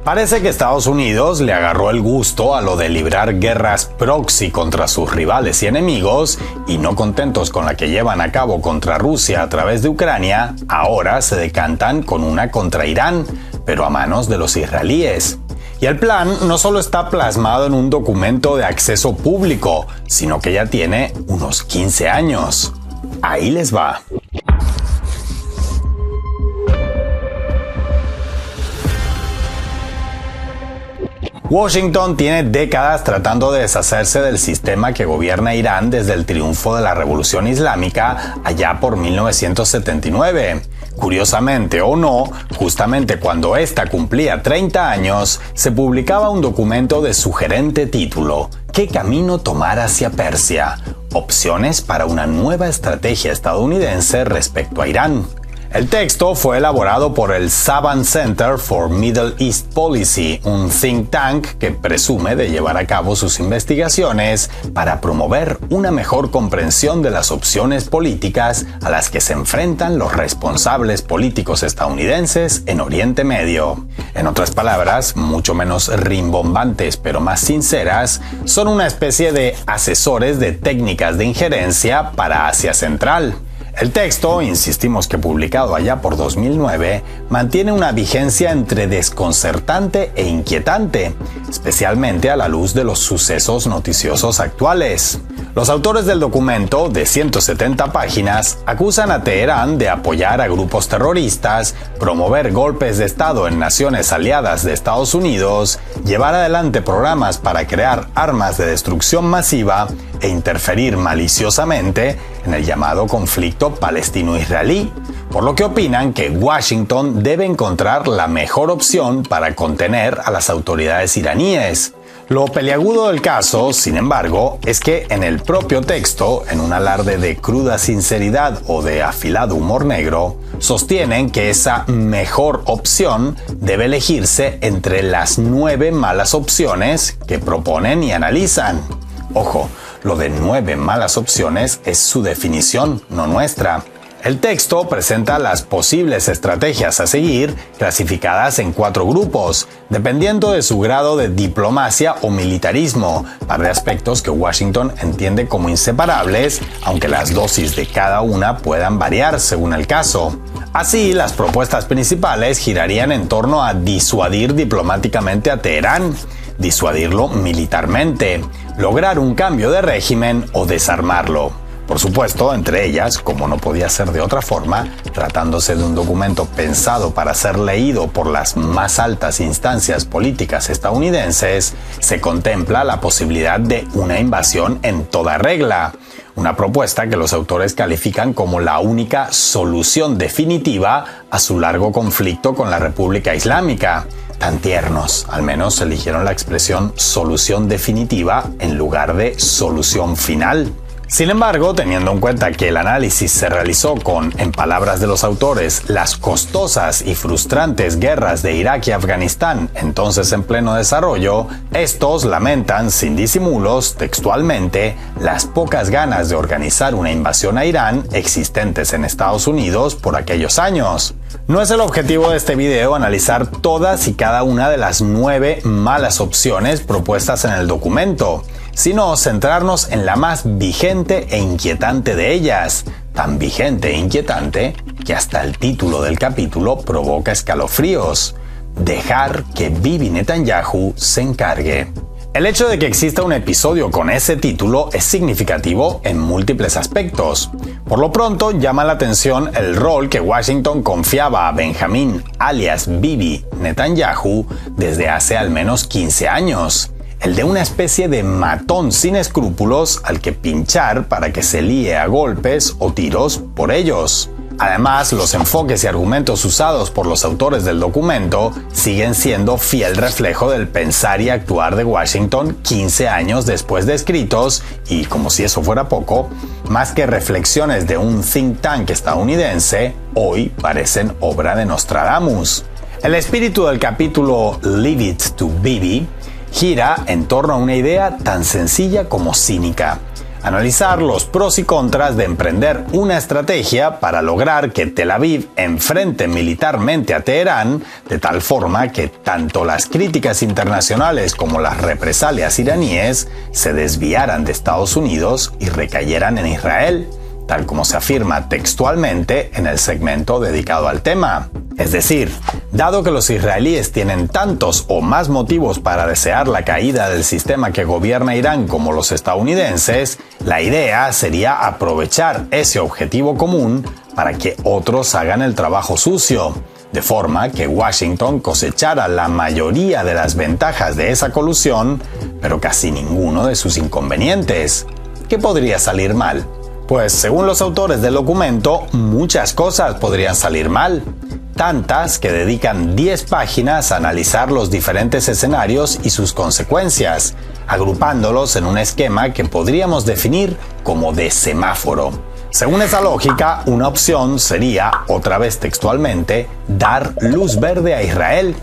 Parece que Estados Unidos le agarró el gusto a lo de librar guerras proxy contra sus rivales y enemigos, y no contentos con la que llevan a cabo contra Rusia a través de Ucrania, ahora se decantan con una contra Irán, pero a manos de los israelíes. Y el plan no solo está plasmado en un documento de acceso público, sino que ya tiene unos 15 años. Ahí les va. Washington tiene décadas tratando de deshacerse del sistema que gobierna Irán desde el triunfo de la Revolución Islámica allá por 1979. Curiosamente o no, justamente cuando ésta cumplía 30 años, se publicaba un documento de sugerente título: ¿Qué camino tomar hacia Persia? Opciones para una nueva estrategia estadounidense respecto a Irán. El texto fue elaborado por el Saban Center for Middle East Policy, un think tank que presume de llevar a cabo sus investigaciones para promover una mejor comprensión de las opciones políticas a las que se enfrentan los responsables políticos estadounidenses en Oriente Medio. En otras palabras, mucho menos rimbombantes pero más sinceras, son una especie de asesores de técnicas de injerencia para Asia Central. El texto, insistimos que publicado allá por 2009, mantiene una vigencia entre desconcertante e inquietante, especialmente a la luz de los sucesos noticiosos actuales. Los autores del documento, de 170 páginas, acusan a Teherán de apoyar a grupos terroristas, promover golpes de Estado en naciones aliadas de Estados Unidos, llevar adelante programas para crear armas de destrucción masiva e interferir maliciosamente en el llamado conflicto palestino-israelí, por lo que opinan que Washington debe encontrar la mejor opción para contener a las autoridades iraníes. Lo peliagudo del caso, sin embargo, es que en el propio texto, en un alarde de cruda sinceridad o de afilado humor negro, sostienen que esa mejor opción debe elegirse entre las 9 malas opciones que proponen y analizan. Ojo, lo de 9 malas opciones es su definición, no nuestra. El texto presenta las posibles estrategias a seguir, clasificadas en 4 grupos, dependiendo de su grado de diplomacia o militarismo, par de aspectos que Washington entiende como inseparables, aunque las dosis de cada una puedan variar según el caso. Así, las propuestas principales girarían en torno a disuadir diplomáticamente a Teherán, disuadirlo militarmente, lograr un cambio de régimen o desarmarlo. Por supuesto, entre ellas, como no podía ser de otra forma, tratándose de un documento pensado para ser leído por las más altas instancias políticas estadounidenses, se contempla la posibilidad de una invasión en toda regla, una propuesta que los autores califican como la única solución definitiva a su largo conflicto con la República Islámica. Tan tiernos, al menos eligieron la expresión solución definitiva en lugar de solución final. Sin embargo, teniendo en cuenta que el análisis se realizó con, en palabras de los autores, las costosas y frustrantes guerras de Irak y Afganistán, entonces en pleno desarrollo, estos lamentan, sin disimulos, textualmente, las pocas ganas de organizar una invasión a Irán existentes en Estados Unidos por aquellos años. No es el objetivo de este video analizar todas y cada una de las 9 malas opciones propuestas en el documento, sino centrarnos en la más vigente e inquietante de ellas, tan vigente e inquietante que hasta el título del capítulo provoca escalofríos: dejar que Bibi Netanyahu se encargue. El hecho de que exista un episodio con ese título es significativo en múltiples aspectos. Por lo pronto, llama la atención el rol que Washington confiaba a Benjamín, alias Bibi Netanyahu, desde hace al menos 15 años. El de una especie de matón sin escrúpulos al que pinchar para que se líe a golpes o tiros por ellos. Además, los enfoques y argumentos usados por los autores del documento siguen siendo fiel reflejo del pensar y actuar de Washington 15 años después de escritos y, como si eso fuera poco, más que reflexiones de un think tank estadounidense, hoy parecen obra de Nostradamus. El espíritu del capítulo Leave It to Bibi gira en torno a una idea tan sencilla como cínica: analizar los pros y contras de emprender una estrategia para lograr que Tel Aviv enfrente militarmente a Teherán, de tal forma que tanto las críticas internacionales como las represalias iraníes se desviaran de Estados Unidos y recayeran en Israel, tal como se afirma textualmente en el segmento dedicado al tema. Es decir, dado que los israelíes tienen tantos o más motivos para desear la caída del sistema que gobierna Irán como los estadounidenses, la idea sería aprovechar ese objetivo común para que otros hagan el trabajo sucio, de forma que Washington cosechara la mayoría de las ventajas de esa colusión, pero casi ninguno de sus inconvenientes. ¿Qué podría salir mal? Pues según los autores del documento, muchas cosas podrían salir mal. Tantas que dedican 10 páginas a analizar los diferentes escenarios y sus consecuencias, agrupándolos en un esquema que podríamos definir como de semáforo. Según esa lógica, una opción sería, otra vez textualmente, dar luz verde a Israel.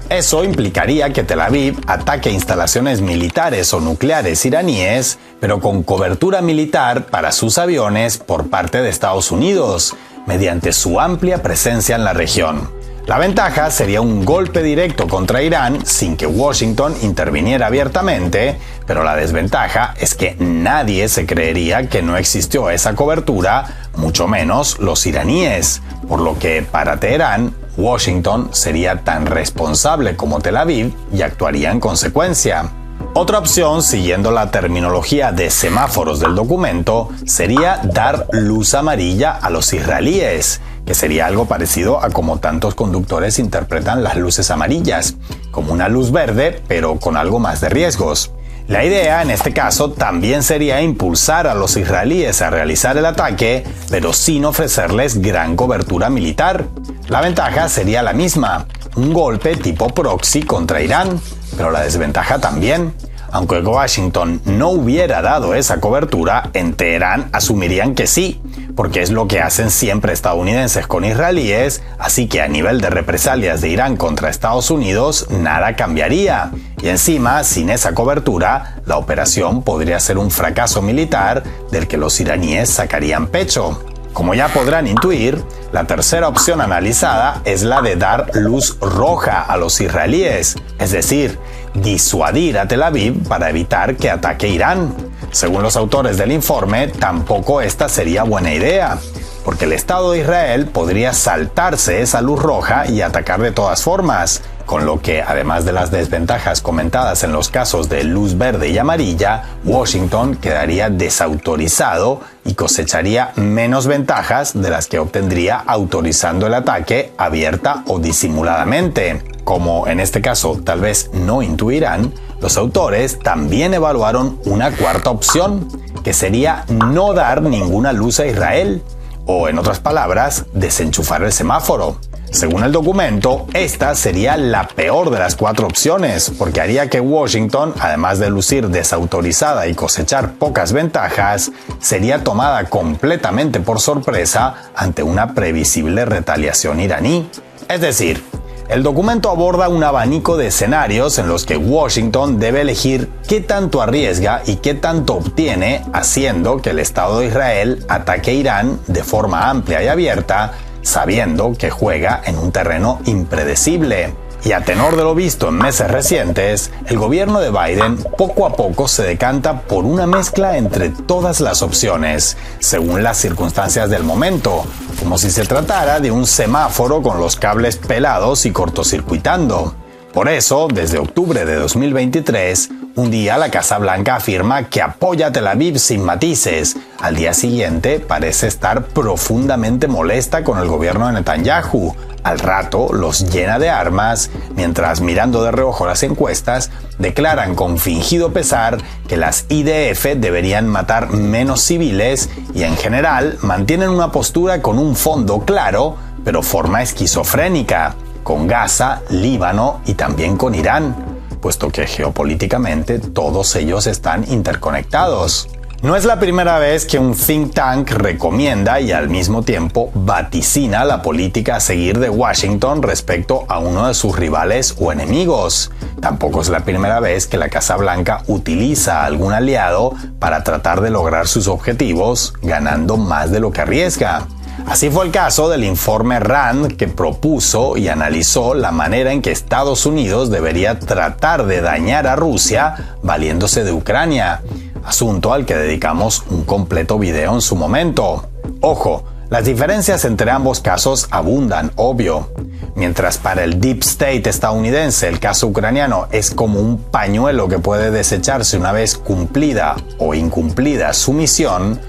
Eso implicaría que Tel Aviv ataque instalaciones militares o nucleares iraníes, pero con cobertura militar para sus aviones por parte de Estados Unidos, mediante su amplia presencia en la región. La ventaja sería un golpe directo contra Irán sin que Washington interviniera abiertamente, pero la desventaja es que nadie se creería que no existió esa cobertura, mucho menos los iraníes, por lo que para Teherán, Washington sería tan responsable como Tel Aviv y actuaría en consecuencia. Otra opción, siguiendo la terminología de semáforos del documento, sería dar luz amarilla a los israelíes, que sería algo parecido a como tantos conductores interpretan las luces amarillas, como una luz verde, pero con algo más de riesgos. La idea, en este caso, también sería impulsar a los israelíes a realizar el ataque, pero sin ofrecerles gran cobertura militar. La ventaja sería la misma, un golpe tipo proxy contra Irán, pero la desventaja también. Aunque Washington no hubiera dado esa cobertura, en Teherán asumirían que sí, porque es lo que hacen siempre estadounidenses con israelíes, así que a nivel de represalias de Irán contra Estados Unidos, nada cambiaría. Y encima, sin esa cobertura, la operación podría ser un fracaso militar del que los iraníes sacarían pecho. Como ya podrán intuir, la tercera opción analizada es la de dar luz roja a los israelíes, es decir, disuadir a Tel Aviv para evitar que ataque Irán. Según los autores del informe, tampoco esta sería buena idea, porque el Estado de Israel podría saltarse esa luz roja y atacar de todas formas, con lo que, además de las desventajas comentadas en los casos de luz verde y amarilla, Washington quedaría desautorizado y cosecharía menos ventajas de las que obtendría autorizando el ataque abierta o disimuladamente. Como en este caso tal vez no intuirán, los autores también evaluaron una cuarta opción, que sería no dar ninguna luz a Israel, o en otras palabras, desenchufar el semáforo. Según el documento, esta sería la peor de las 4 opciones, porque haría que Washington, además de lucir desautorizada y cosechar pocas ventajas, sería tomada completamente por sorpresa ante una previsible retaliación iraní. Es decir, el documento aborda un abanico de escenarios en los que Washington debe elegir qué tanto arriesga y qué tanto obtiene haciendo que el Estado de Israel ataque a Irán de forma amplia y abierta, sabiendo que juega en un terreno impredecible. Y a tenor de lo visto en meses recientes, el gobierno de Biden poco a poco se decanta por una mezcla entre todas las opciones, según las circunstancias del momento, como si se tratara de un semáforo con los cables pelados y cortocircuitando. Por eso, desde octubre de 2023, un día la Casa Blanca afirma que apoya a Tel Aviv sin matices. Al día siguiente parece estar profundamente molesta con el gobierno de Netanyahu. Al rato los llena de armas, mientras mirando de reojo las encuestas, declaran con fingido pesar que las IDF deberían matar menos civiles y en general mantienen una postura con un fondo claro, pero forma esquizofrénica, con Gaza, Líbano y también con Irán, puesto que geopolíticamente todos ellos están interconectados. No es la primera vez que un think tank recomienda y al mismo tiempo vaticina la política a seguir de Washington respecto a uno de sus rivales o enemigos. Tampoco es la primera vez que la Casa Blanca utiliza a algún aliado para tratar de lograr sus objetivos, ganando más de lo que arriesga. Así fue el caso del informe RAND, que propuso y analizó la manera en que Estados Unidos debería tratar de dañar a Rusia valiéndose de Ucrania, asunto al que dedicamos un completo video en su momento. Ojo, las diferencias entre ambos casos abundan, obvio. Mientras para el Deep State estadounidense el caso ucraniano es como un pañuelo que puede desecharse una vez cumplida o incumplida su misión,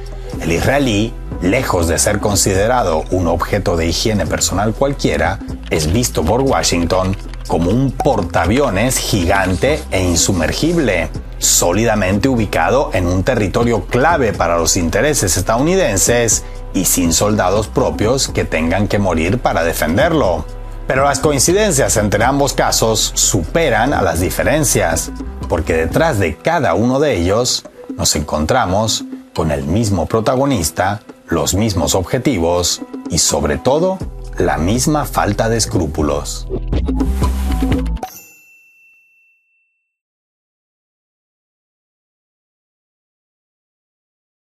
el israelí, lejos de ser considerado un objeto de higiene personal cualquiera, es visto por Washington como un portaaviones gigante e insumergible, sólidamente ubicado en un territorio clave para los intereses estadounidenses y sin soldados propios que tengan que morir para defenderlo. Pero las coincidencias entre ambos casos superan a las diferencias, porque detrás de cada uno de ellos nos encontramos con el mismo protagonista, los mismos objetivos y sobre todo la misma falta de escrúpulos.